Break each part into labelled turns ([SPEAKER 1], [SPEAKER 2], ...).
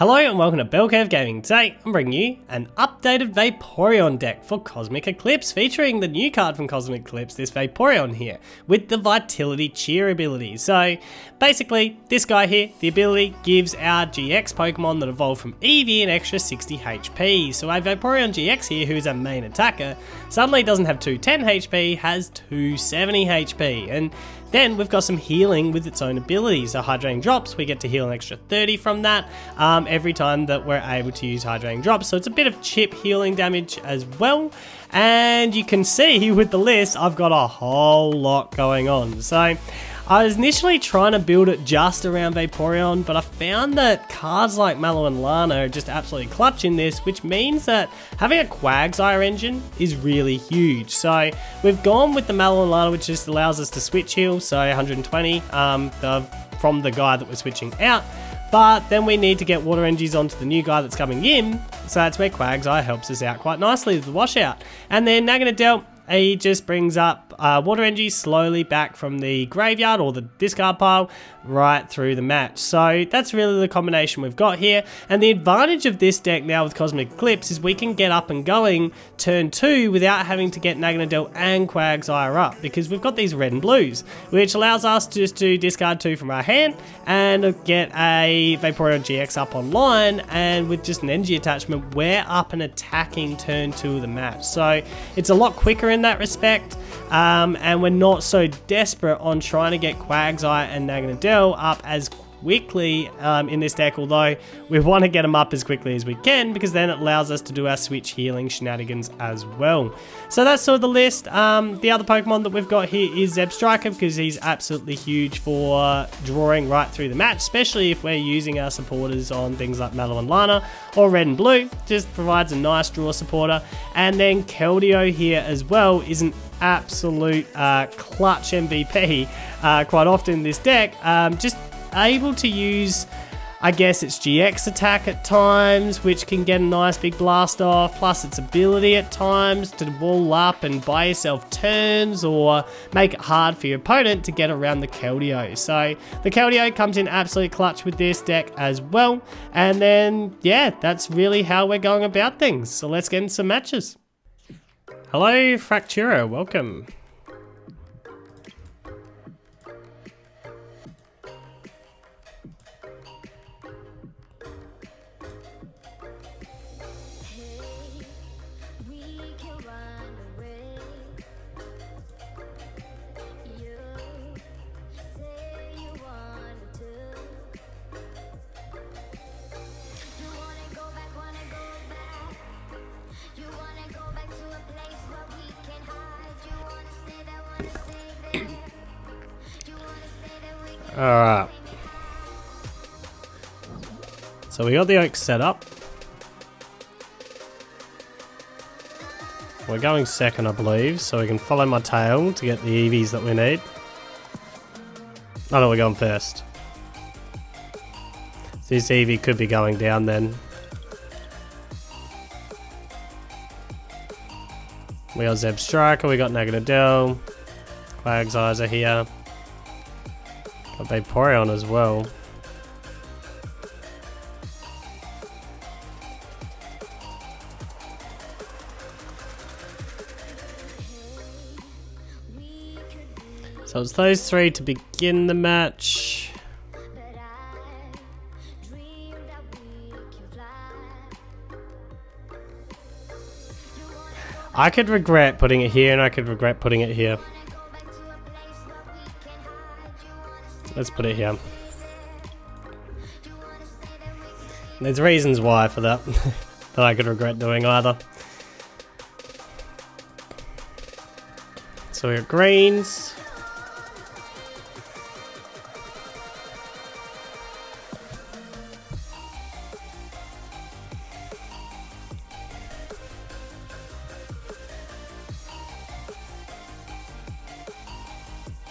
[SPEAKER 1] Hello and welcome to Bellcurve Gaming. Today I'm bringing you an updated Vaporeon deck for Cosmic Eclipse, featuring the new card from Cosmic Eclipse, this Vaporeon here, with the Vitality Cheer ability. So basically, this guy here, the ability gives our GX Pokemon that evolve from Eevee an extra 60 HP. So our Vaporeon GX here, who is our main attacker, suddenly doesn't have 210 HP, has 270 HP. And then we've got some healing with its own abilities. So Hydrating Drops, we get to heal an extra 30 from that every time that we're able to use Hydrating Drops. So it's a bit of chip healing damage as well. And you can see with the list, I've got a whole lot going on. So I was initially trying to build it just around Vaporeon, but I found that cards like Mallow and Lana are just absolutely clutch in this, which means that having a Quagsire engine is really huge. So we've gone with the Mallow and Lana, which just allows us to switch heal, so 120 from the guy that we're switching out. But then we need to get water energies onto the new guy that's coming in, so that's where Quagsire helps us out quite nicely with the washout. And then Naganadel, he just brings up water energy slowly back from the graveyard or the discard pile right through the match. So that's really the combination we've got here. And the advantage of this deck now with Cosmic Eclipse is we can get up and going turn 2 without having to get Naganadel and Quagsire up, because we've got these red and blues, which allows us just to discard 2 from our hand and get a Vaporeon GX up online, and with just an energy attachment, we're up and attacking turn 2 of the match. So it's a lot quicker in that respect, and we're not so desperate on trying to get Quagsire and Naganadel up as quickly in this deck, although we want to get them up as quickly as we can, because then it allows us to do our switch healing shenanigans as well. So that's sort of the list. The other Pokemon that we've got here is Zebstrika, because he's absolutely huge for drawing right through the match, especially if we're using our supporters on things like Mallow and Lana or Red and Blue. Just provides a nice draw supporter. And then Keldeo here as well is an absolute clutch MVP quite often in this deck. Just able to use, I guess, its GX attack at times, which can get a nice big blast off, plus its ability at times to wall up and buy yourself turns or make it hard for your opponent to get around the Keldeo. So the Keldeo comes in absolute clutch with this deck as well. And then, yeah, that's really how we're going about things. So let's get into some matches. Hello, Fractura, welcome. Alright, so we got the Oak set up. We're going second, I believe, so we can follow my tail to get the EVs that we need. Oh no, we're going first. So this EV could be going down then. We got Zebstrika, we got Naganadel, Quagsires are here. Got Vaporeon as well. So it's those three to begin the match. I could regret putting it here, and I could regret putting it here. Let's put it here. And there's reasons why for that, that I could regret doing either. So we got greens.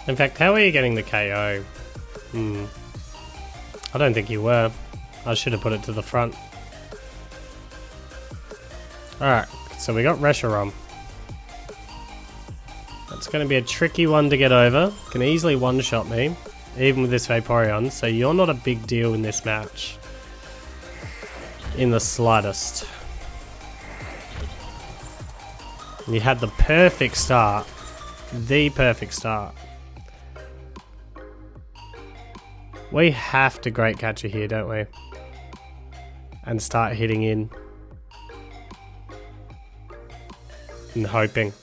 [SPEAKER 1] In fact, how are you getting the KO? I don't think you were. I should have put it to the front. Alright, so we got Reshirom. That's going to be a tricky one to get over. Can easily one-shot me, even with this Vaporeon, so you're not a big deal in this match. in the slightest. You had the perfect start. The perfect start. We have to Great Catcher here, don't we? And start hitting in. And hoping.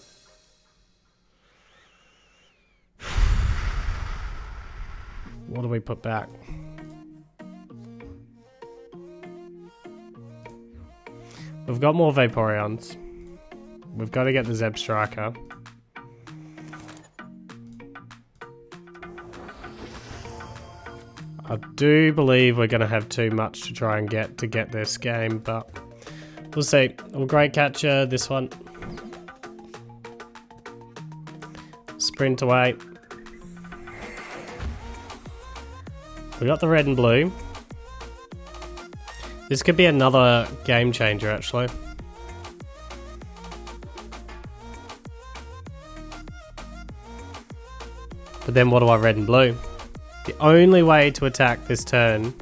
[SPEAKER 1] What do we put back? We've got more Vaporeons. We've got to get the Zeb Striker. I do believe we're going to have too much to try and get this game, but we'll see. We'll Great Catcher this one. Sprint away. We got the red and blue. This could be another game changer, actually. But then what do I red and blue? The only way to attack this turn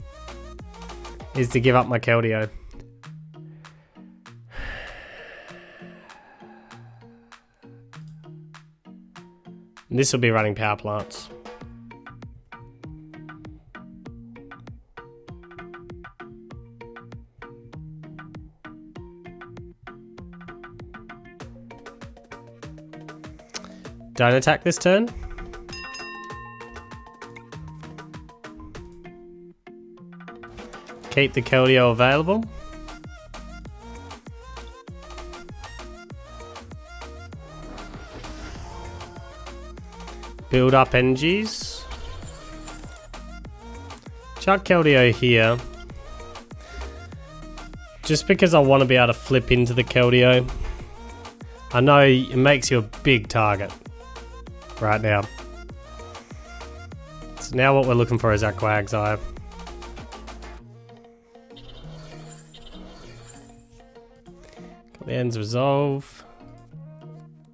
[SPEAKER 1] is to give up my Keldeo. And this will be running power plants. Don't attack this turn. Keep the Keldeo available. Build up energies. Chuck Keldeo here. Just because I want to be able to flip into the Keldeo. I know it makes you a big target right now. So now what we're looking for is our Quagsire. Got the ends resolve.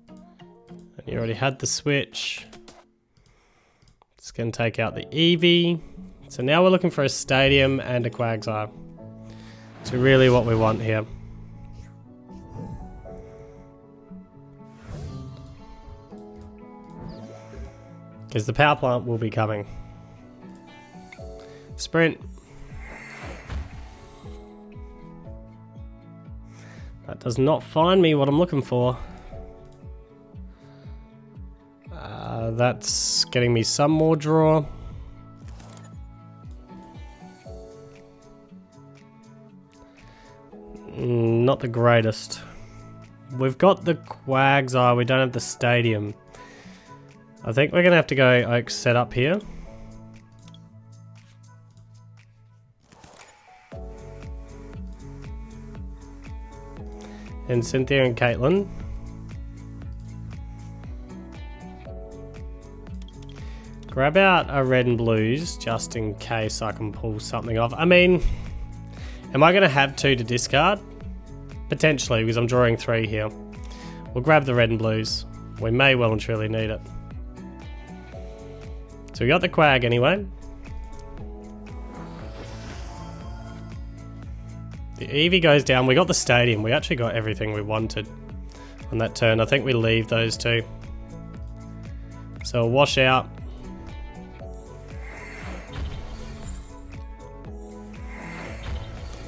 [SPEAKER 1] And you already had the switch. It's going to take out the Eevee. So now we're looking for a Stadium and a Quagsire. So really what we want here. Because the power plant will be coming. Sprint. That does not find me what I'm looking for. That's getting me some more draw. Not the greatest. We've got the Quagsire, we don't have the Stadium. I think we're going to have to go Oak setup here. And Cynthia and Caitlin. Grab out a red and blues just in case I can pull something off. I mean, am I going to have 2 to discard? Potentially, because I'm drawing 3 here. We'll grab the red and blues. We may well and truly need it. So we got the Quag anyway. The Eevee goes down. We got the Stadium. We actually got everything we wanted on that turn. I think we leave those 2. So we'll wash out.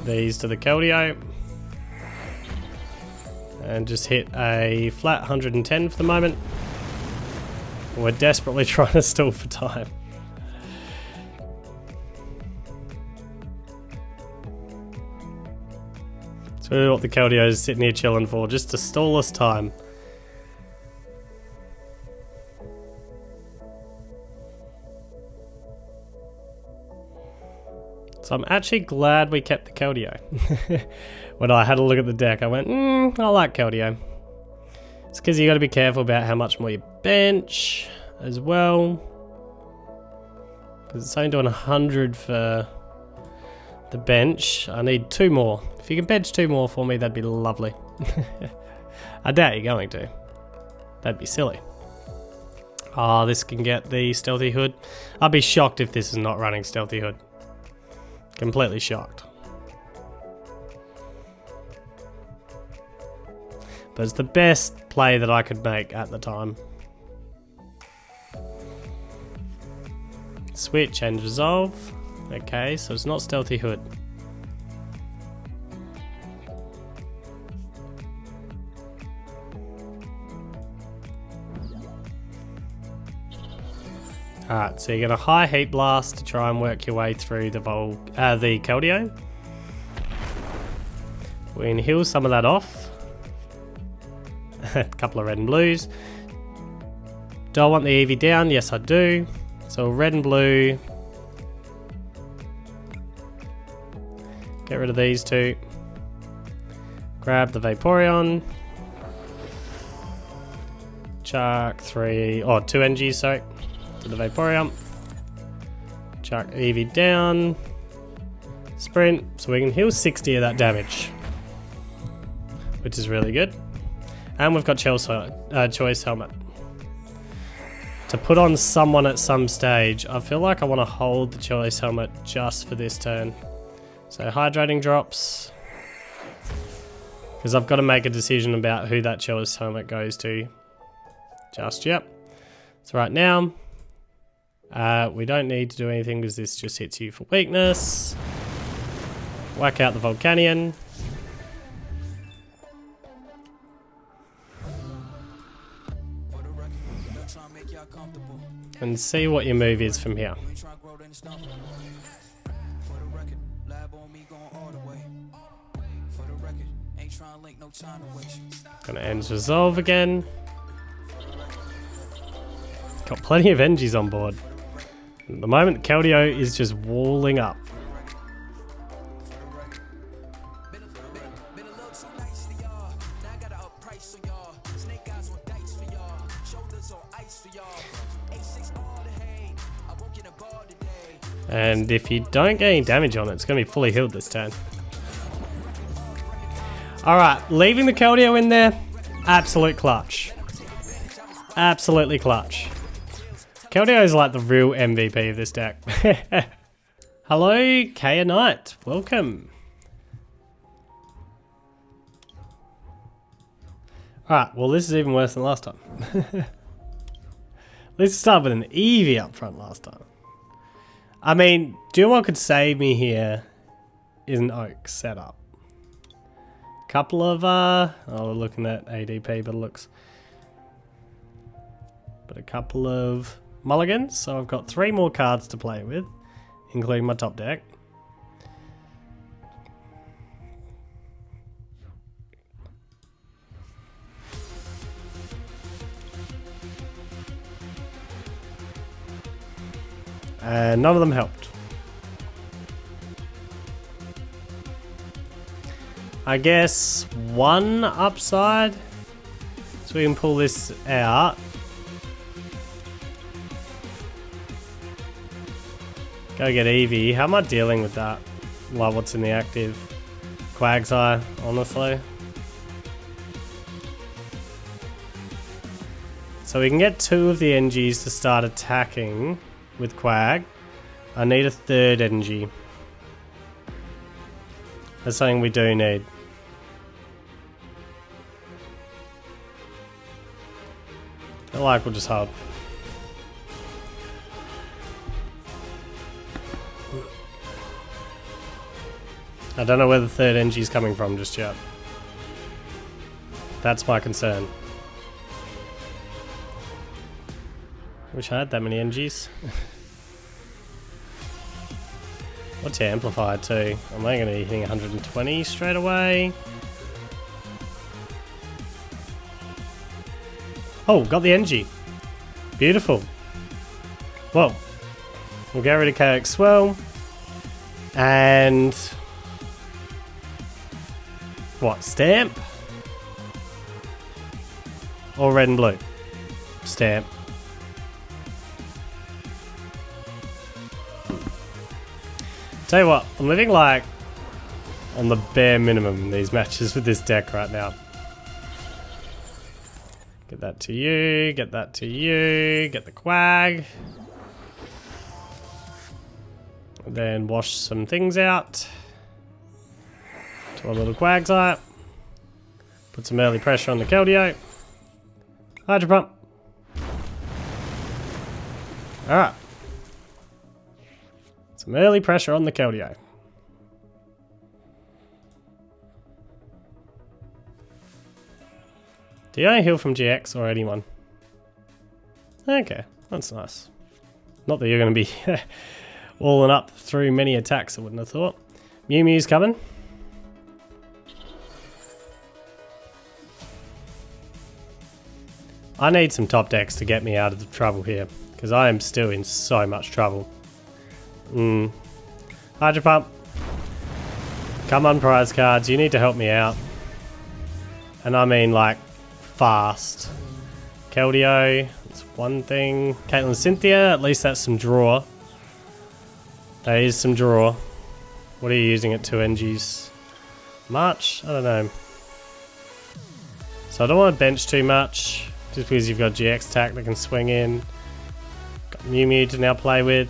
[SPEAKER 1] These to the Keldeo. And just hit a flat 110 for the moment. We're desperately trying to stall for time. That's really what the Keldeo is sitting here chilling for, just to stall us time. So I'm actually glad we kept the Keldeo. When I had a look at the deck, I went, I like Keldeo. It's because you got to be careful about how much more you bench as well. Because it's only doing 100 for the bench. I need 2 more. If you can bench 2 more for me, that'd be lovely. I doubt you're going to. That'd be silly. Ah, this can get the Stealthy Hood. I'd be shocked if this is not running Stealthy Hood. Completely shocked. But it's the best play that I could make at the time. Switch and resolve. Okay, so it's not Stealthy Hood. Alright, so you get a high heat blast to try and work your way through the Keldeo. We can heal some of that off. A couple of red and blues. Do I want the EV down? Yes, I do. So red and blue. Get rid of these two. Grab the Vaporeon. Chuck 2 NGs, sorry. To the Vaporeon. Chuck EV down. Sprint, so we can heal 60 of that damage. Which is really good. And we've got Choice Helmet. To put on someone at some stage, I feel like I want to hold the Choice Helmet just for this turn. So hydrating drops. Because I've got to make a decision about who that Choice Helmet goes to. Yep. So right now, we don't need to do anything because this just hits you for weakness. Whack out the Volcanion. And see what your move is from here. Gonna end resolve again. Got plenty of NGs on board. At the moment, Keldeo is just walling up. And if you don't get any damage on it, it's going to be fully healed this turn. Alright, leaving the Keldeo in there, absolute clutch. Absolutely clutch. Keldeo is like the real MVP of this deck. Hello, Kaya Knight. Welcome. Alright, well this is even worse than last time. Let's start with an Eevee up front last time. I mean, do you know what could save me here is an Oak setup. Couple of, we're looking at ADP, but it looks... But a couple of mulligans, so I've got 3 more cards to play with, including my top deck. And none of them helped. I guess one upside, so we can pull this out. Go get Eevee. How am I dealing with that? Like what's in the active? Quagsire, honestly. So we can get 2 of the NGs to start attacking with Quag. I need a 3rd NG. That's something we do need. I feel like we'll just hub. I don't know where the 3rd NG is coming from just yet. That's my concern. Wish I had that many NGs. What's your amplifier too? Am I going to be hitting 120 straight away? Oh, got the NG. Beautiful. Well, we'll get rid of KX Swell. And... what, Stamp? Or red and blue? Stamp. Tell you what, I'm living like on the bare minimum in these matches with this deck right now. Get that to you, get that to you, get the Quag. Then wash some things out. To a little Quagsire. Put some early pressure on the Keldeo. Hydro Pump. Alright. Some early pressure on the Keldeo. Do you only heal from GX or anyone? Okay, that's nice. Not that you're going to be walling up through many attacks, I wouldn't have thought. Mew Mew's coming. I need some top decks to get me out of the trouble here, because I am still in so much trouble. Hydro Pump. Come on, prize cards, you need to help me out. And I mean, like, fast. Keldeo, that's one thing. Caitlyn Cynthia, at least that's some draw. That is some draw. What are you using at 2 NGs? March? I don't know. So I don't want to bench too much, just because you've got GX attack that can swing in. Got Mew Mew to now play with.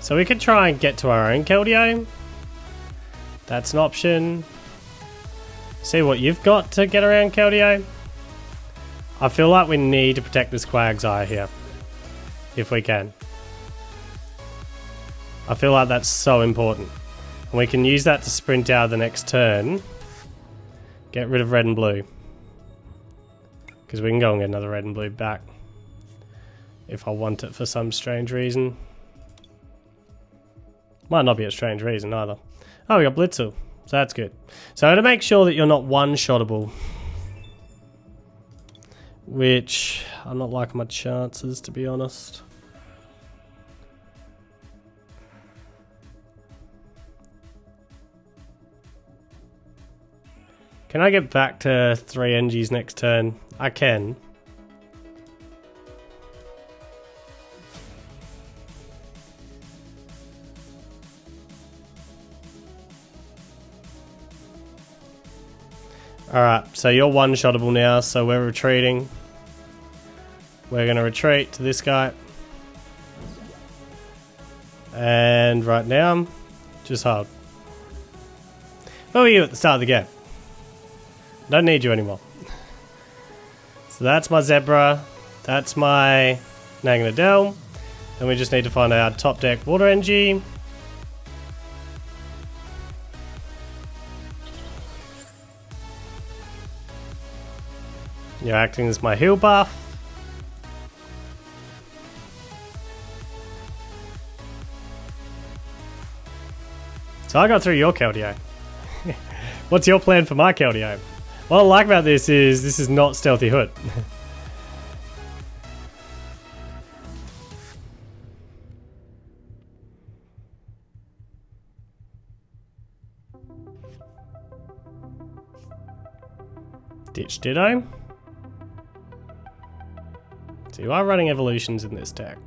[SPEAKER 1] So we could try and get to our own Keldeo. That's an option. See what you've got to get around Keldeo. I feel like we need to protect this Quagsire here. If we can. I feel like that's so important. And we can use that to sprint out the next turn. Get rid of red and blue. Because we can go and get another red and blue back. If I want it for some strange reason. Might not be a strange reason either. Oh, we got Blitzel. So that's good. So to make sure that you're not one-shottable. Which, I'm not liking my chances, to be honest. Can I get back to 3 NGs next turn? I can. Alright, so you're one-shottable now, so we're retreating. We're going to retreat to this guy. And right now, just hold. Where were you at the start of the game? Don't need you anymore. So that's my Zebra. That's my Naganadel. Then we just need to find our top deck Water NG. You're acting as my heal buff. So I got through your Keldeo. What's your plan for my Keldeo? What I like about this is not Stealthy Hood. Ditch Ditto. So you are running evolutions in this deck.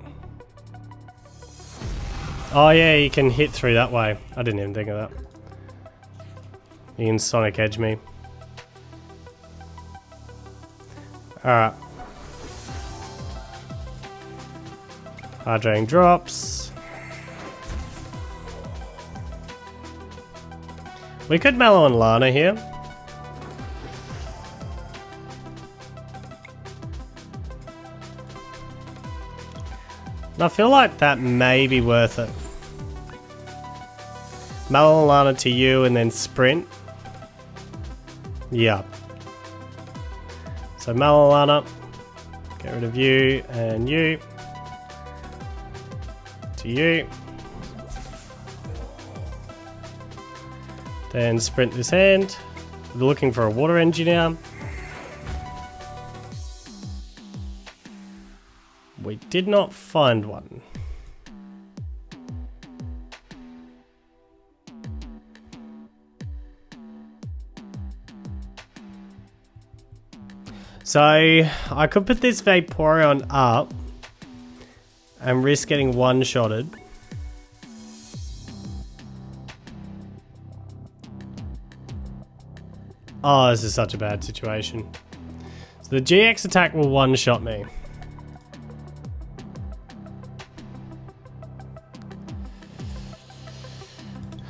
[SPEAKER 1] Oh yeah, you can hit through that way. I didn't even think of that. You can Sonic Edge me. Alright. Hydrating drops. We could Mallow and Lana here. And I feel like that may be worth it. Mallow and Lana to you and then sprint. Yeah. So Mallow and Lana. Get rid of you and you. To you. Then sprint this hand. We're looking for a water engine now. We did not find one. So I could put this Vaporeon up and risk getting one-shotted. Oh, this is such a bad situation. So the GX attack will one-shot me.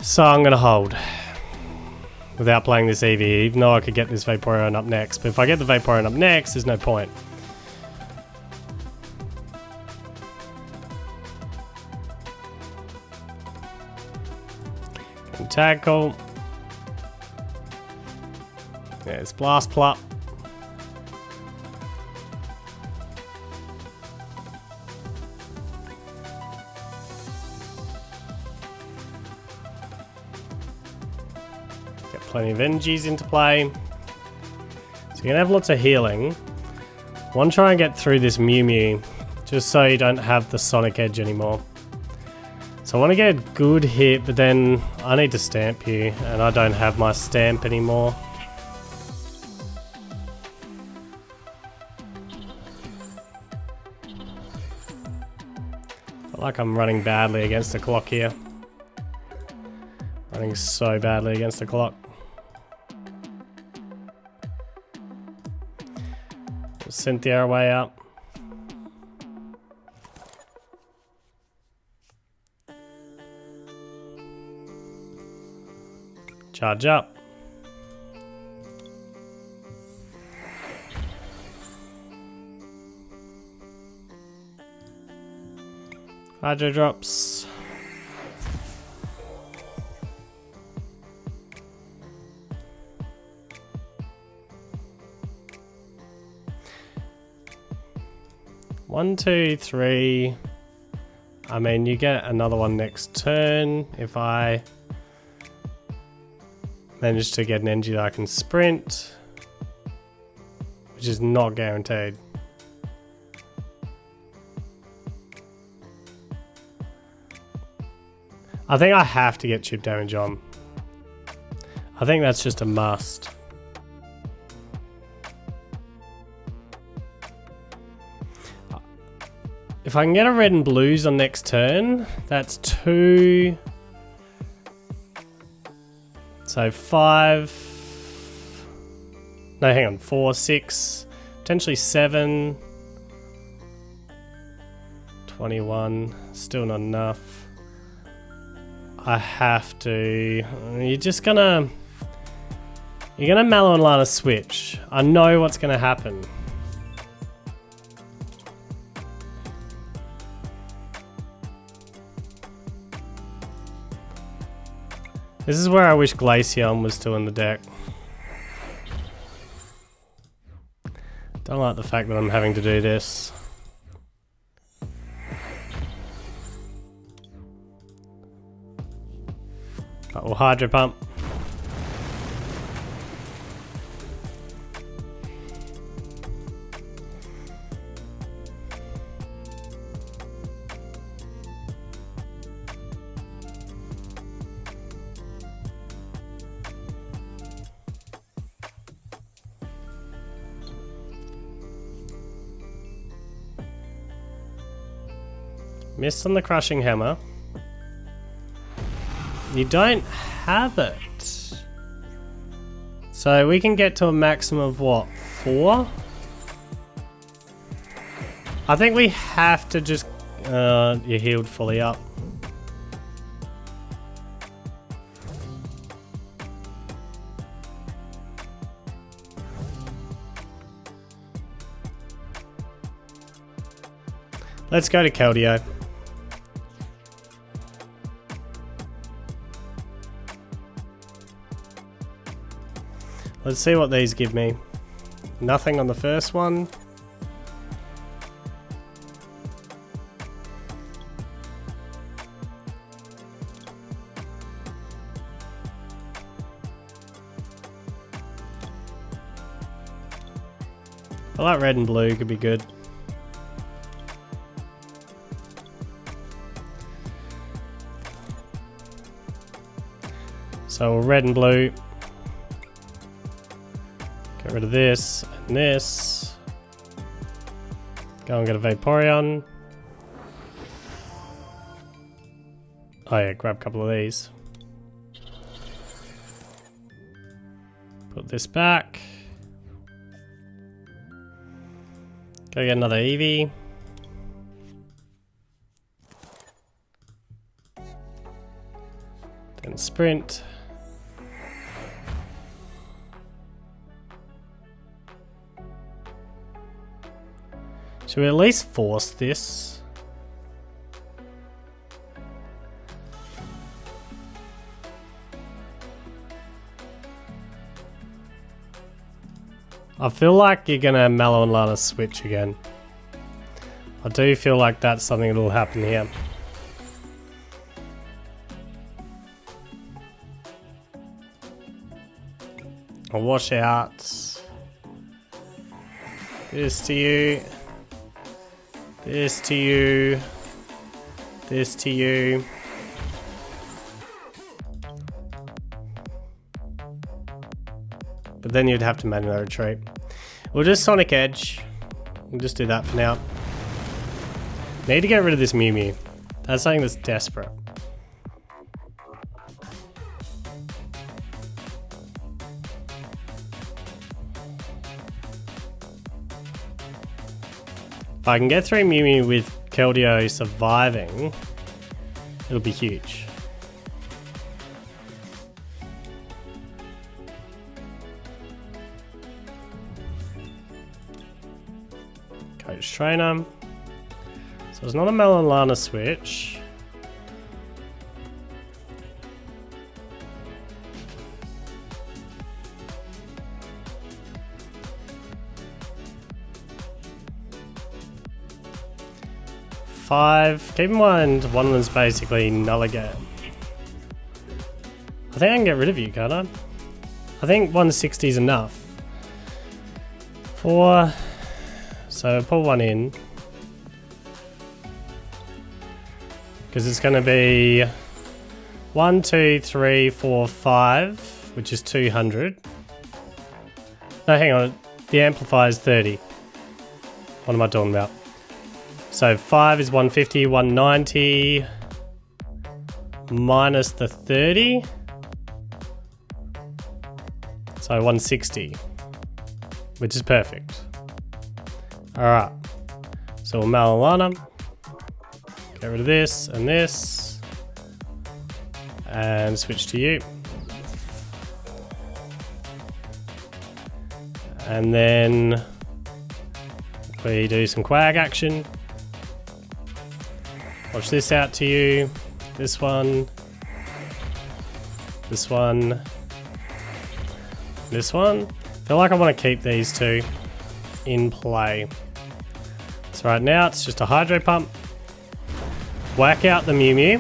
[SPEAKER 1] So I'm gonna hold. without playing this EV, even though I could get this Vaporeon up next. But if I get the Vaporeon up next, there's no point. And tackle. There's Blastplup. Get plenty of energies into play. So you're gonna have lots of healing. I want to try and get through this Mew Mew, just so you don't have the Sonic Edge anymore. So I want to get a good hit, but then I need to stamp you, and I don't have my stamp anymore. Like I'm running badly against the clock here. Running so badly against the clock. Cynthia our way up. Charge up. Hydro drops. One, two, three. I mean, you get another one next turn if I manage to get an energy that I can sprint, which is not guaranteed. I think I have to get chip damage on. I think that's just a must. If I can get a red and blues on next turn, that's 2. So 5. No, hang on. 4, 6, potentially 7. 21. Still not enough. I have to. You're just gonna. You're gonna Mallow and Lana switch. I know what's gonna happen. This is where I wish Glaceon was still in the deck. Don't like the fact that I'm having to do this. But we'll Hydro Pump. Missed on the Crushing Hammer. You don't have it. So we can get to a maximum of what? 4? I think we have to just... you're healed fully up. Let's go to Keldeo. Let's see what these give me. Nothing on the first one. I like red and blue, could be good. So red and blue. Get rid of this and this. Go and get a Vaporeon. Oh yeah, grab a couple of these. Put this back. Go get another Eevee. Then sprint. Should we at least force this? I feel like you're gonna Mallow and Lana switch again. I do feel like that's something that will happen here. I'll wash out this to you, this to you, this to you. But then you'd have to manually retreat. We'll just Sonic Edge. We'll just do that for now. Need to get rid of this Mew Mew. That's something that's desperate. If I can get through Mew Mew with Keldeo surviving, it'll be huge. Coach Trainer. So it's not a Mallow and Lana switch. Keep in mind, one of them's basically Nulligate. I think I can get rid of you, can't I? I think 160 is enough. 4. So pull one in. Because it's going to be 1, 2, 3, 4, 5, which is 200. No, hang on. The amplifier is 30. What am I talking about? So 5 is 150, 190 minus the 30. So 160, which is perfect. Alright, so we'll Mallow Lana. Get rid of this, and switch to you. And then we do some Quag action. Watch this out to you. This one. This one. This one. Feel like I want to keep these two in play. So right now it's just a Hydro Pump. Whack out the Mew Mew.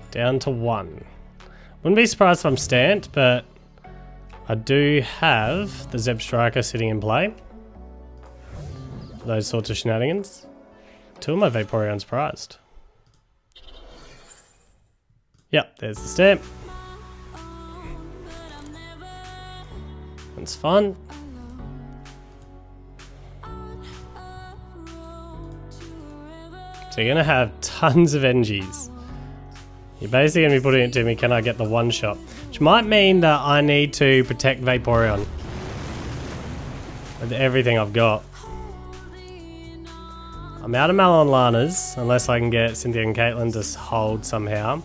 [SPEAKER 1] Down to 1. Wouldn't be surprised if I'm stamped, but I do have the Zeb Striker sitting in play. Those sorts of shenanigans. 2 of my Vaporeons prized. Yep, there's the stamp. It's fun. So you're gonna have tons of energies. You're basically gonna be putting it to me, can I get the one shot? Which might mean that I need to protect Vaporeon with everything I've got. I'm out of Mallow and Lana's, unless I can get Cynthia and Caitlin to hold somehow.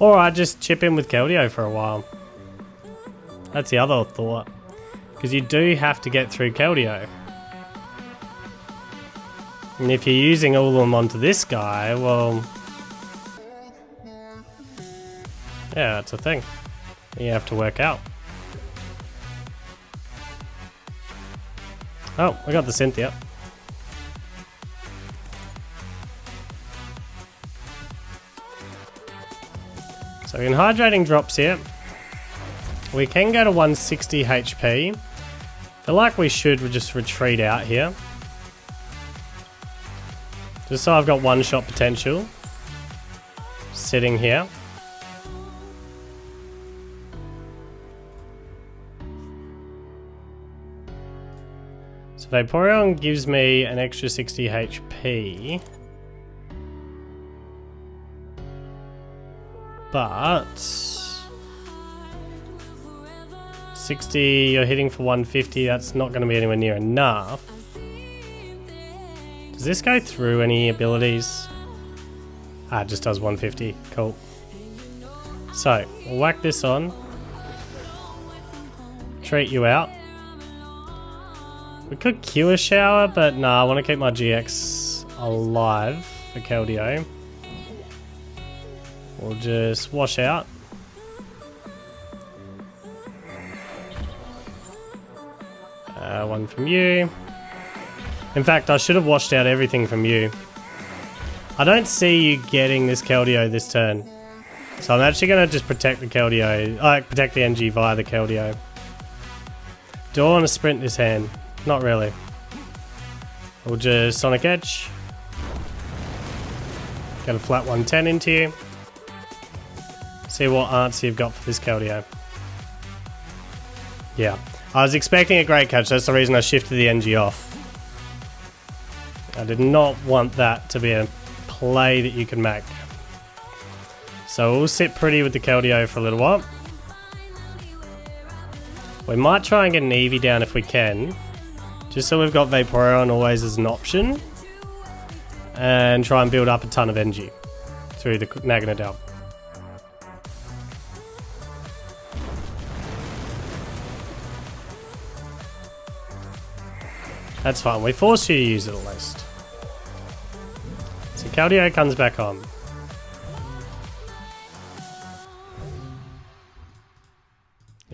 [SPEAKER 1] Or I just chip in with Keldeo for a while. That's the other thought. Because you do have to get through Keldeo. And if you're using all of them onto this guy, well... yeah, that's a thing. You have to work out. Oh, I got the Cynthia. So in hydrating drops here, we can go to 160 HP. Feel like we should just retreat out here. Just so I've got one shot potential. Sitting here. So Vaporeon gives me an extra 60 HP. But 60, you're hitting for 150, that's not going to be anywhere near enough. Does this go through any abilities? Ah, it just does 150, cool. So, we'll whack this on. Treat you out. We could Q a shower, but nah, I want to keep my GX alive for Keldeo. We'll just wash out. One from you. In fact, I should have washed out everything from you. I don't see you getting this Keldeo this turn. So I'm actually going to just protect the Keldeo. Protect the NG via the Keldeo. Do I want to sprint this hand? Not really. We'll just Sonic Edge. Get a flat 110 into you. See what answer you've got for this Keldeo. Yeah. I was expecting a great catch. That's the reason I shifted the NG off. I did not want that to be a play that you can make. So we'll sit pretty with the Keldeo for a little while. We might try and get an Eevee down if we can. Just so we've got Vaporeon always as an option. And try and build up a ton of NG through the Naganadel. That's fine, we forced you to use it at least. So Keldeo comes back on.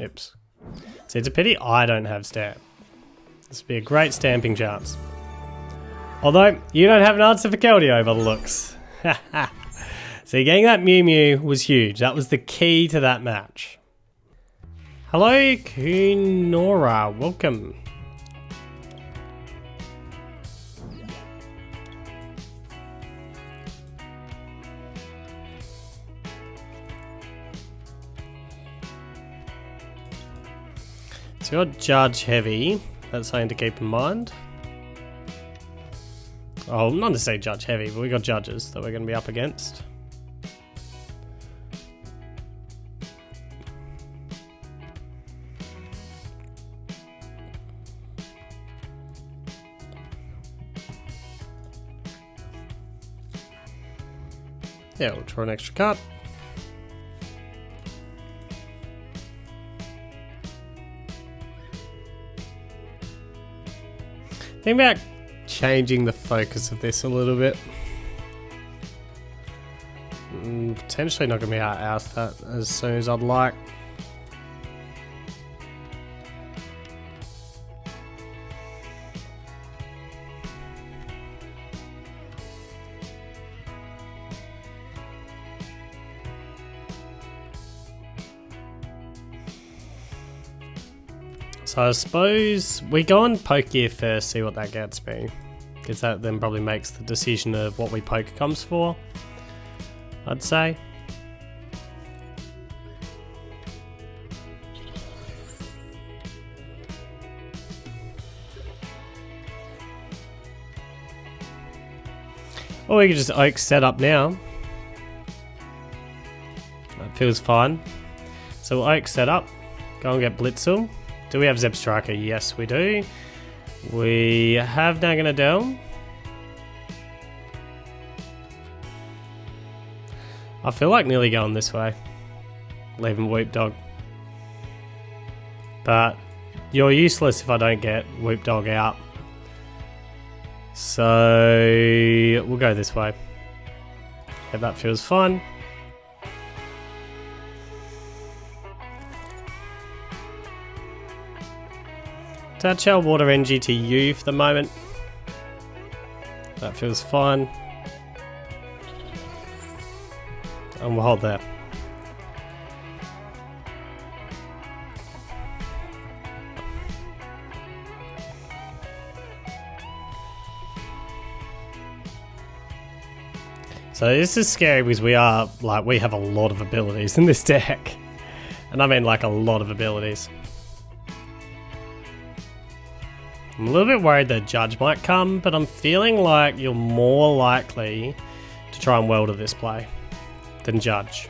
[SPEAKER 1] Oops. See, it's a pity I don't have Stamp. This would be a great stamping chance. Although, you don't have an answer for Keldeo by the looks. So getting that Mew Mew was huge. That was the key to that match. Hello, Kunora. Welcome. So you're Judge Heavy. That's something to keep in mind. Oh, not to say Judge Heavy, but we got judges that we're going to be up against. Yeah, we'll draw an extra card. Think about changing the focus of this a little bit. Potentially not going to be able to ask that as soon as I'd like. So I suppose we go on Poke Gear first, see what that gets me. Because that then probably makes the decision of what we Poke comes for, I'd say. Or we could just Oak set up now. That feels fine. So we'll Oak set up, go and get Blitzel. Do we have Zebstrika? Yes, we do. We have Naganadel. I feel like nearly going this way. Leaving Whoop Dog. But you're useless if I don't get Whoop Dog out. So we'll go this way. Yeah, that feels fine. Touch our Water NG to you for the moment. That feels fine. And we'll hold there. So this is scary because we have a lot of abilities in this deck. And I mean like a lot of abilities. I'm a little bit worried that Judge might come, but I'm feeling like you're more likely to try and Welder this play than Judge.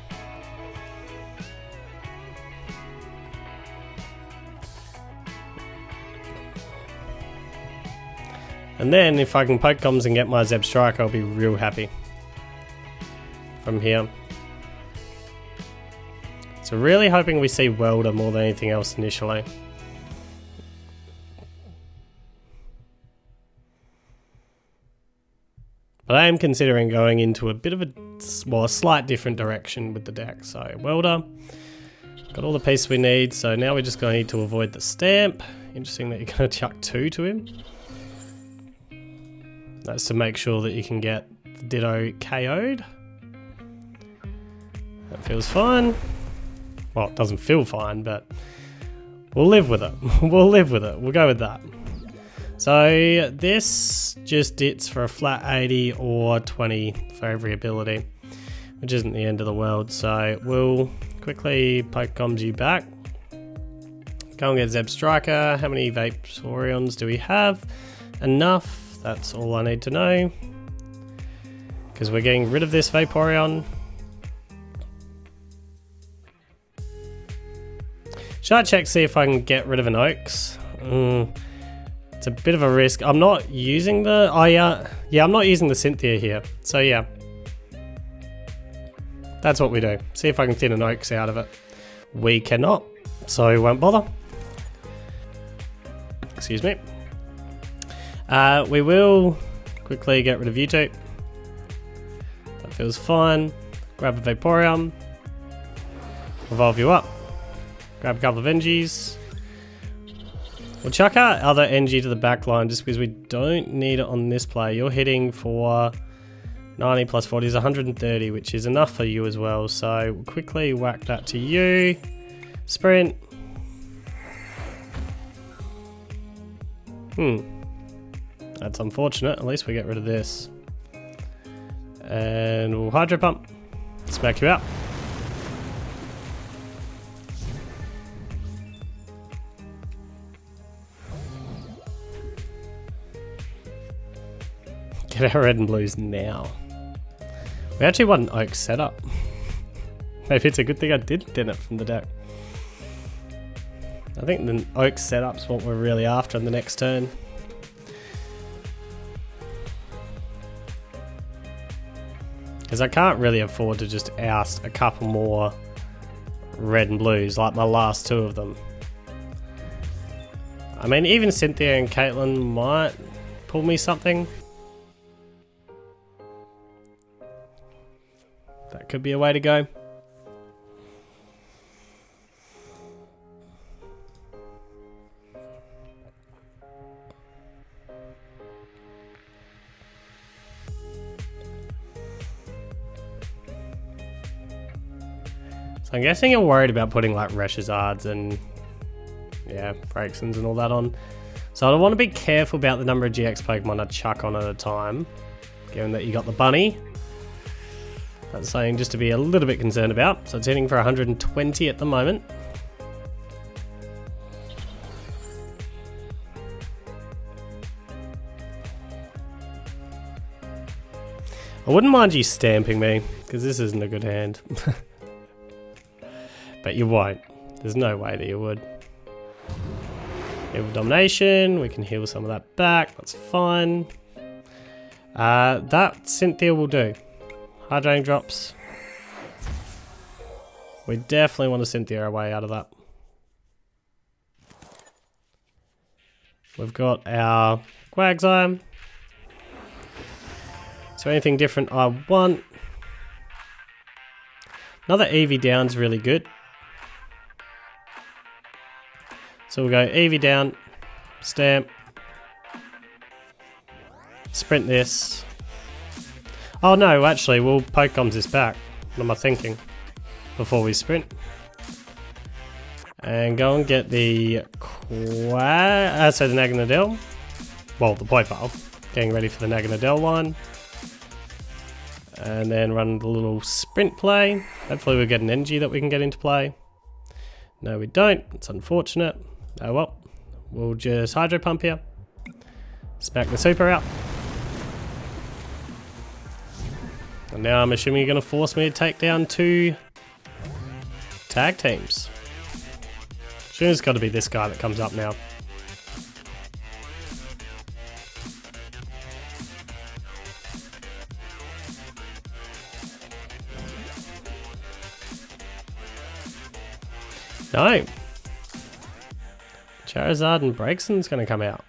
[SPEAKER 1] And then if I can Poke Bombs and get my Zebstrika, I'll be real happy from here. So really hoping we see Welder more than anything else initially. But I am considering going into a bit of a slight different direction with the deck. So welder, got all the pieces we need. So now we're just going to need to avoid the stamp. Interesting that you're going to chuck 2 to him. That's to make sure that you can get the Ditto KO'd. That feels fine. Well, it doesn't feel fine, but we'll live with it. We'll live with it. We'll go with that. So this just dits for a flat 80 or 20 for every ability, which isn't the end of the world. So we'll quickly poke comms you back. Go and get Zeb Striker. How many Vaporeons do we have? Enough. That's all I need to know. Because we're getting rid of this Vaporeon. Should I check, see if I can get rid of an Oaks? It's a bit of a risk. I'm not using the... Oh, yeah, I'm not using the Cynthia here. So, yeah. That's what we do. See if I can thin an Oaks out of it. We cannot, so we won't bother. Excuse me. We will quickly get rid of you two. That feels fine. Grab a Vaporeon. Evolve you up. Grab a couple of NGs. We'll chuck our other NG to the back line just because we don't need it on this play. You're hitting for 90 plus 40 is 130, which is enough for you as well. So we'll quickly whack that to you. Sprint. That's unfortunate. At least we get rid of this. And we'll Hydro Pump. Smack you out. Get our red and blues now. We actually want an Oak setup. Maybe it's a good thing I did din it from the deck. I think the Oak setup's what we're really after in the next turn. Because I can't really afford to just oust a couple more red and blues, like my last 2 of them. I mean, even Cynthia and Caitlin might pull me something. That could be a way to go. So I'm guessing you're worried about putting like Reshizards and Braixizards and all that on. So I want to be careful about the number of GX Pokemon I chuck on at a time, given that you got the bunny. That's something just to be a little bit concerned about. So it's hitting for 120 at the moment. I wouldn't mind you stamping me, because this isn't a good hand. But you won't. There's no way that you would. Heal Domination, we can heal some of that back, that's fine. That Cynthia will do. Hydrating drops. We definitely want to Cynthia our way out of that. We've got our Quagsire. Is there anything different I want? Another EV down's really good. So we'll go EV down, stamp, sprint this. Oh no, actually, we'll Pokecoms this back. What am I thinking? Before we sprint. And go and get the the Naganadel. Well, the Poipile. Getting ready for the Naganadel line. And then run the little sprint play. Hopefully we'll get an energy that we can get into play. No, we don't. It's unfortunate. Oh well. We'll just Hydro Pump here. Smack the super out. And now I'm assuming you're going to force me to take down 2 tag teams. Soon it's got to be this guy that comes up now. No. Charizard and Braixizard's going to come out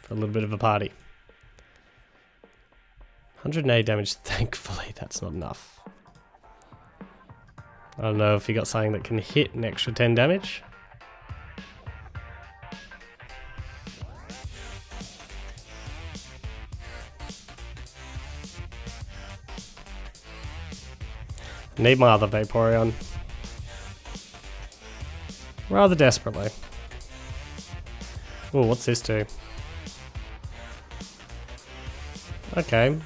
[SPEAKER 1] for a little bit of a party. 180 damage, thankfully that's not enough. I don't know if he got something that can hit an extra 10 damage. Need my other Vaporeon. Rather desperately. Oh, what's this do? Okay,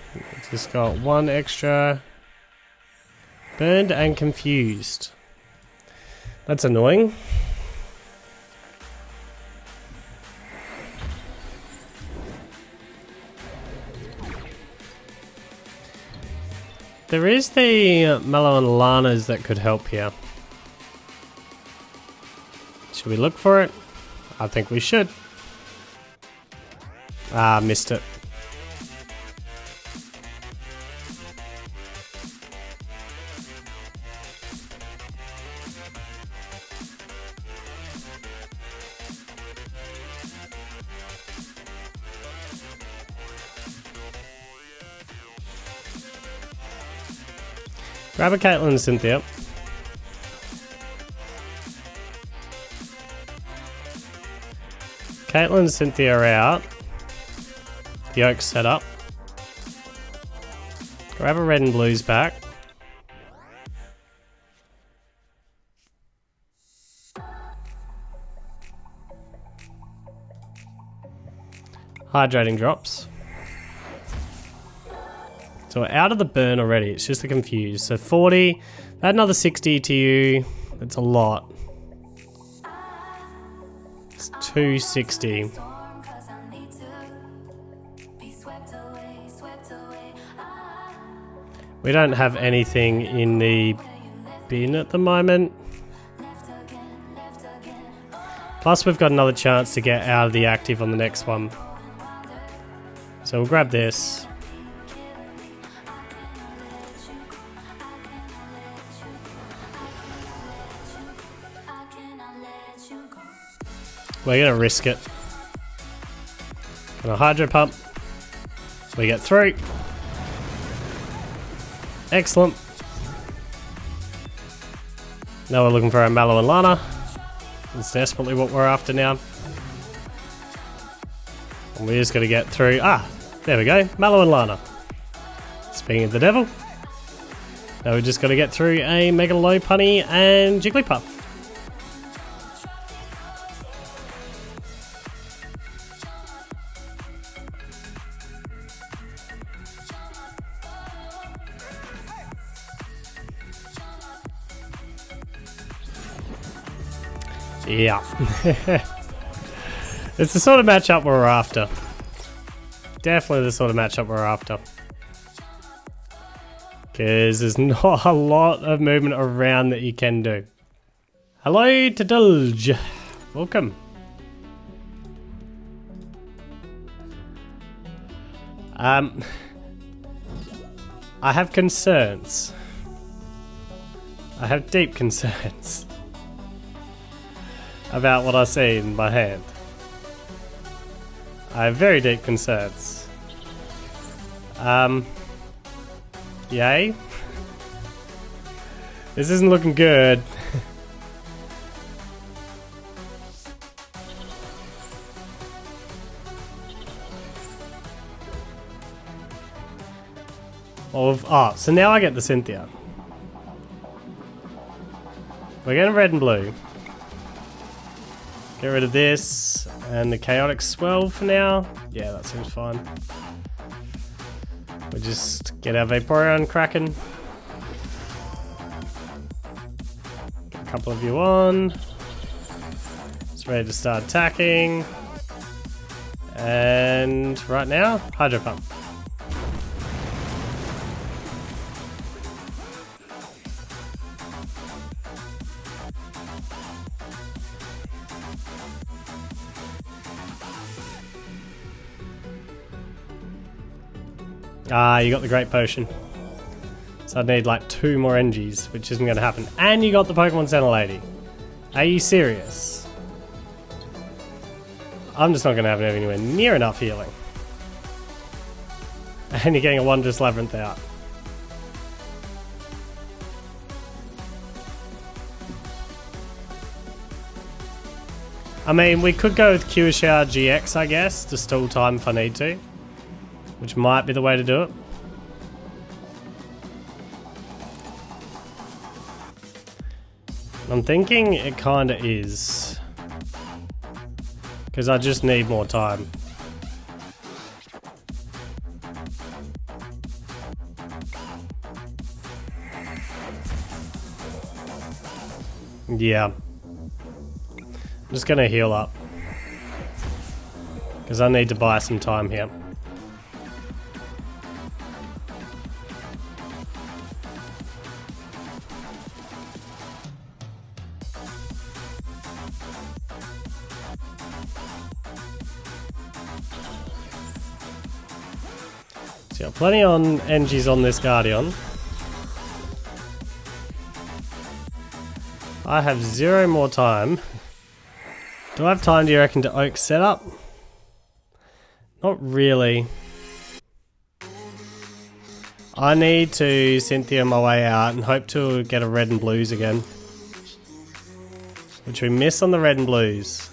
[SPEAKER 1] just got one extra. Burned and confused. That's annoying. There is the Mallow and Lanas that could help here. Should we look for it? I think we should. Ah, missed it. Grab a Caitlyn and Cynthia. Caitlyn and Cynthia are out. The Oak's set up. Grab a red and blues back. Hydrating drops. So we're out of the burn already, it's just the confuse. So 40, add another 60 to you, that's a lot. It's 260. We don't have anything in the bin at the moment. Plus we've got another chance to get out of the active on the next one. So we'll grab this. We're gonna risk it. Gonna hydro pump. We get through. Excellent. Now we're looking for our Mallow and Lana. That's desperately what we're after now. And we just gotta get through. Ah, there we go. Mallow and Lana. Speaking of the devil. Now we just gotta get through a Mega Lopunny and Jigglypuff. Yeah. It's the sort of matchup we're after. Definitely the sort of matchup we're after. Because there's not a lot of movement around that you can do. Hello to Dulge. Welcome. I have concerns. I have deep concerns about what I see in my hand. I have very deep concerns. Yay. This isn't looking good. Oh, so now I get the Cynthia. We're getting red and blue. Get rid of this and the Chaotic Swell for now. Yeah, that seems fine. We just get our Vaporeon cracking. Get a couple of you on. It's ready to start attacking. And right now, Hydro Pump. Ah, you got the Great Potion. So I'd need like 2 more NGs, which isn't going to happen. And you got the Pokemon Center Lady. Are you serious? I'm just not going to have anywhere near enough healing. And you're getting a Wondrous Labyrinth out. I mean, we could go with Qishao GX, I guess, to stall time if I need to. Which might be the way to do it. I'm thinking it kinda is. Because I just need more time. Yeah. I'm just gonna heal up. Because I need to buy some time here. So got plenty on NGs on this Gardeon. I have 0 more time. Do I have time, do you reckon, to Oak setup? Not really. I need to Cynthia my way out and hope to get a red and blues again. Which we miss on the red and blues.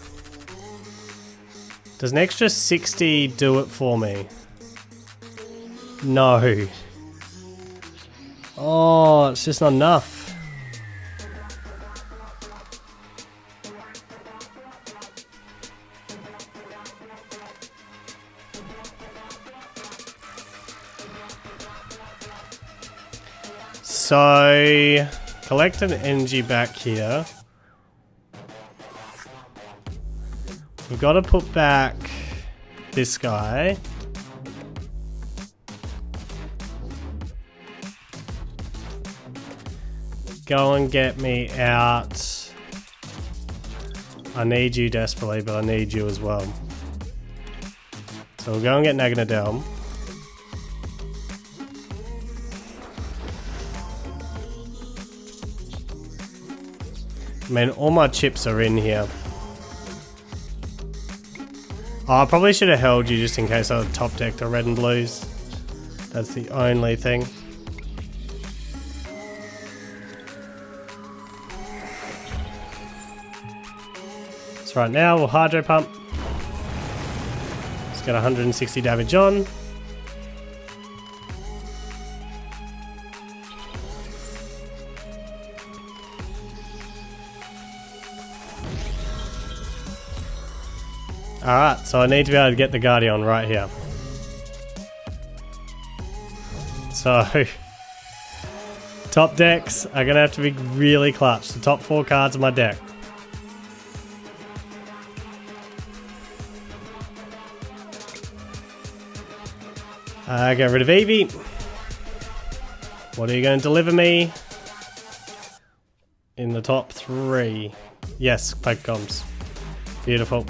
[SPEAKER 1] Does an extra 60 do it for me? No. Oh, it's just not enough. So, collect an energy back here. We've got to put back this guy. Go and get me out. I need you desperately, but I need you as well. So we'll go and get Naganadel. I mean, all my chips are in here. Oh, I probably should have held you just in case I top decked a red and blues. That's the only thing. So right now we'll Hydro Pump. Let's get 160 damage on. Alright, so I need to be able to get the Gardeon right here. So, top decks are going to have to be really clutch. The top 4 cards of my deck. Get rid of Eevee. What are you going to deliver me? In the top 3. Yes, Pokecoms. Beautiful.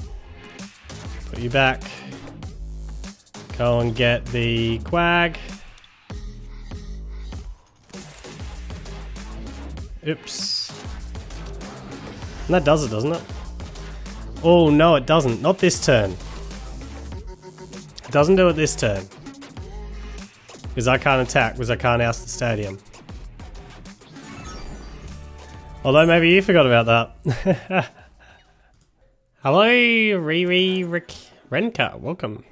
[SPEAKER 1] Put you back. Go and get the Quag. Oops. And that does it, doesn't it? Oh, no, it doesn't. Not this turn. It doesn't do it this turn. Because I can't attack, because I can't oust the stadium. Although maybe you forgot about that. Hello, Riri Rick Renka, welcome.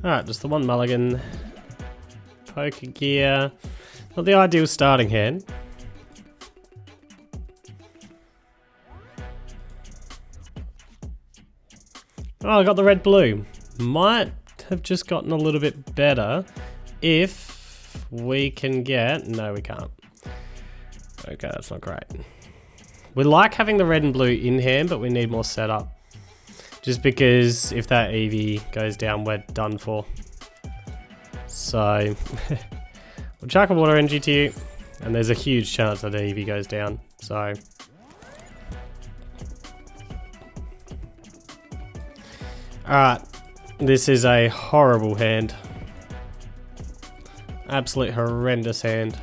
[SPEAKER 1] Alright, just the one mulligan. Poker gear. Not the ideal starting hand. Oh, I got the red blue. Might have just gotten a little bit better if we can get... No, we can't. Okay, that's not great. We like having the red and blue in hand, but we need more setup. Just because if that Eevee goes down, we're done for. So, we'll chuck a water energy to you. And there's a huge chance that Eevee goes down, so... Alright, this is a horrible hand. Absolute horrendous hand.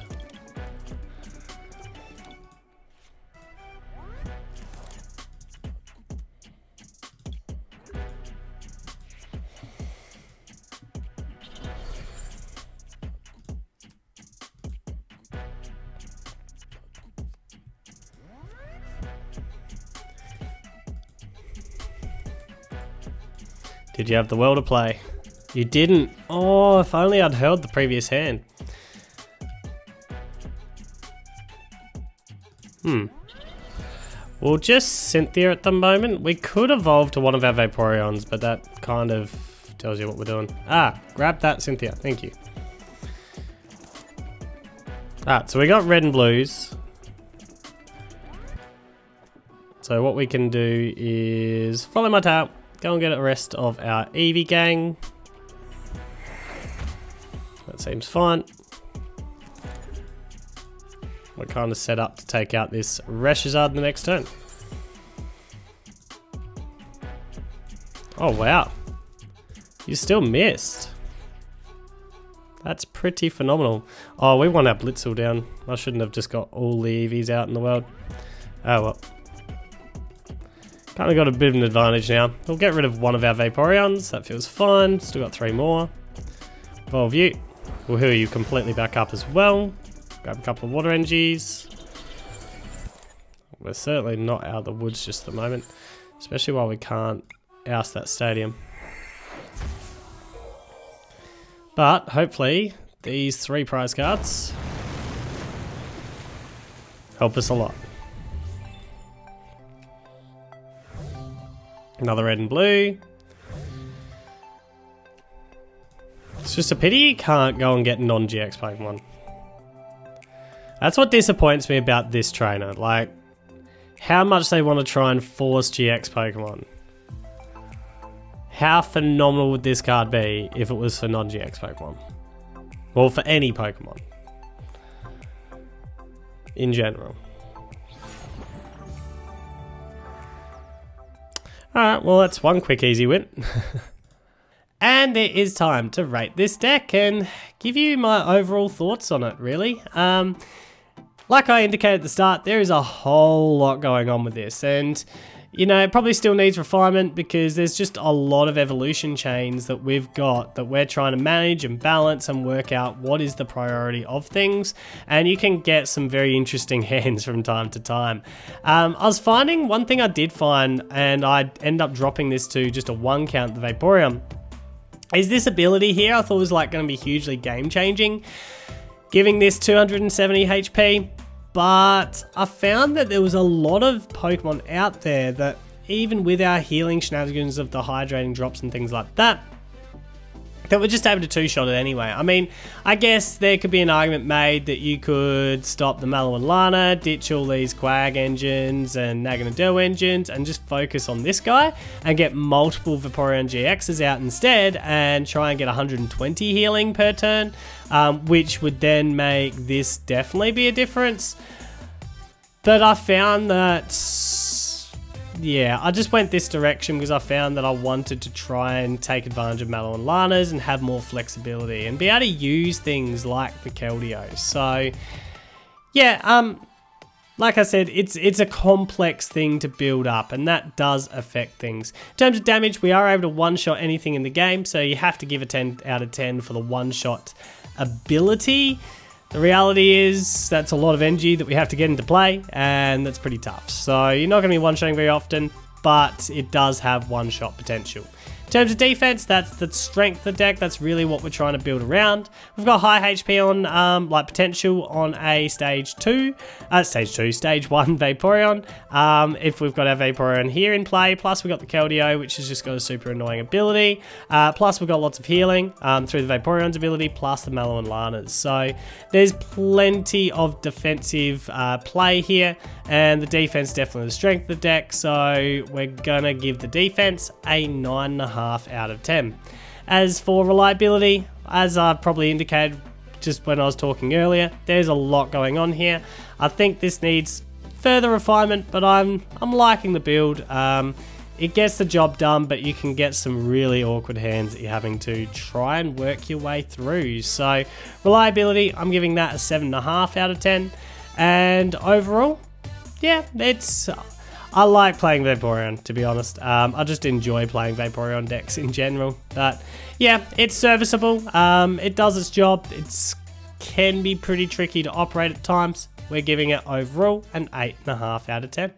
[SPEAKER 1] Did you have the well to play? You didn't. Oh, if only I'd held the previous hand. We'll just Cynthia at the moment. We could evolve to one of our Vaporeons, but that kind of tells you what we're doing. Ah, grab that, Cynthia. Thank you. Alright, so we got red and blues. So what we can do is follow my tail. Go and get the rest of our Eevee gang. That seems fine. We're kind of set up to take out this Reshizard in the next turn. Oh wow. You still missed. That's pretty phenomenal. Oh, we want our Blitzel down. I shouldn't have just got all the Eevees out in the world. Oh well. Kind of got a bit of an advantage now. We'll get rid of one of our Vaporeons. That feels fine. Still got 3 more. Evolve you. We'll heal you completely back up as well. Grab a couple of water energies. We're certainly not out of the woods just at the moment. Especially while we can't oust that stadium. But hopefully these 3 prize cards help us a lot. Another red and blue. It's just a pity you can't go and get non-GX Pokemon. That's what disappoints me about this trainer. Like, how much they want to try and force GX Pokemon. How phenomenal would this card be if it was for non-GX Pokemon? Well, for any Pokemon. In general. Alright, well that's one quick easy win. And it is time to rate this deck and give you my overall thoughts on it, really. Like I indicated at the start, there is a whole lot going on with this, and you know, it probably still needs refinement because there's just a lot of evolution chains that we've got that we're trying to manage and balance and work out what is the priority of things, and you can get some very interesting hands from time to time. I was finding, one thing I did find, and I end up dropping this to just a 1 count, the Vaporeon, is this ability here. I thought was like going to be hugely game changing, giving this 270 HP. But I found that there was a lot of Pokemon out there that, even with our healing shenanigans of the hydrating drops and things like that, that we're just able to 2-shot it anyway. I mean, I guess there could be an argument made that you could stop the Mallow and Lana, ditch all these Quag engines and Naganadel engines, and just focus on this guy and get multiple Vaporeon GXs out instead and try and get 120 healing per turn, which would then make this definitely be a difference. But I found that, yeah, I just went this direction because I found that I wanted to try and take advantage of Mallow and Lana's and have more flexibility and be able to use things like the Keldeo. So, yeah, like I said, it's a complex thing to build up, and that does affect things. In terms of damage, we are able to one-shot anything in the game, so you have to give a 10 out of 10 for the one-shot ability. The reality is that's a lot of energy that we have to get into play, and that's pretty tough. So you're not going to be one-shotting very often, but it does have one-shot potential. In terms of defense, that's the strength of the deck. That's really what we're trying to build around. We've got high HP on, like potential on a stage 1 Vaporeon. If we've got our Vaporeon here in play, plus we've got the Keldeo, which has just got a super annoying ability. Plus we've got lots of healing through the Vaporeon's ability, plus the Mallow and Lana's. So there's plenty of defensive play here, and the defense definitely the strength of the deck. So we're gonna give the defense a 9.5 out of 10. As for reliability, as I've probably indicated just when I was talking earlier, there's a lot going on here. I think this needs further refinement, but I'm liking the build. It gets the job done, but you can get some really awkward hands that you're having to try and work your way through. So reliability, I'm giving that a 7.5 out of 10. And overall, yeah, I like playing Vaporeon, to be honest. I just enjoy playing Vaporeon decks in general. But yeah, it's serviceable. It does its job. It can be pretty tricky to operate at times. We're giving it overall an 8.5 out of 10.